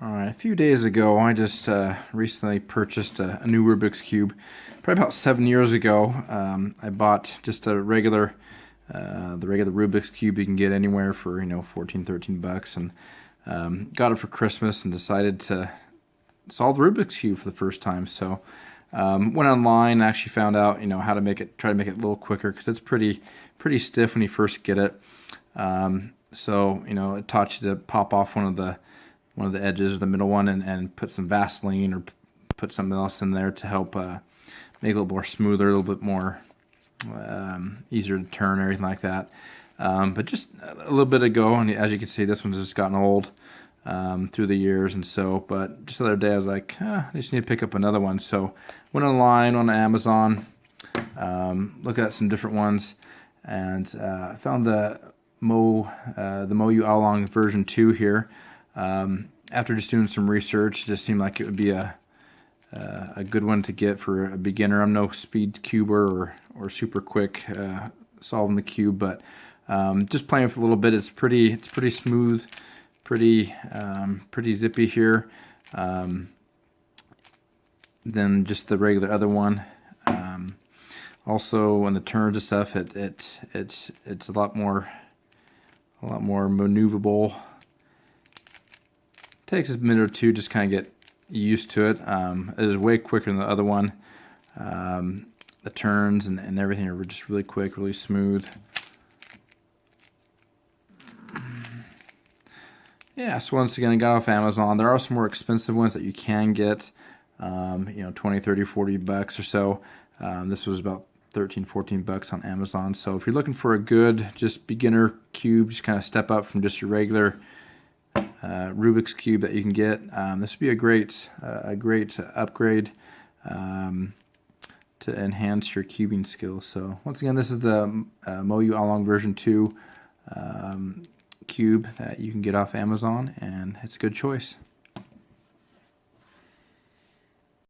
Alright, a few days ago I just recently purchased a new Rubik's Cube. Probably about 7 years ago. I bought just a regular, the regular Rubik's Cube you can get anywhere for 14, 13 bucks, and got it for Christmas and decided to solve the Rubik's Cube for the first time. So went online and actually found out how to try to make it a little quicker, because it's pretty stiff when you first get it. So it taught you to pop off one of the edges, or the middle one, and put some Vaseline or put something else in there to help make it a little more smoother, a little bit more easier to turn, everything like that. But just a little bit ago, and as you can see, this one's just gotten old through the years, and so. But just the other day, I was like, I just need to pick up another one. So went online on Amazon, looked at some different ones, and found the MoYo AoLong version 2 here. After just doing some research, it just seemed like it would be a good one to get for a beginner. I'm no speed cuber or super quick solving the cube, but just playing for a little bit. It's pretty smooth, pretty zippy here. Than just the regular other one. Also, when the turns and stuff, it's a lot more maneuverable. Takes a minute or two just kind of get used to it. It is way quicker than the other one. The turns and everything are just really quick, really smooth. Yeah, so once again, I got off Amazon. There are some more expensive ones that you can get, 20, 30, 40 bucks or so. This was about 13, 14 bucks on Amazon. So if you're looking for a good, just beginner cube, just kind of step up from just your regular Rubik's Cube that you can get, this would be a great upgrade to enhance your cubing skills. So once again, this is the MoYo AoLong version 2 cube that you can get off Amazon, and it's a good choice.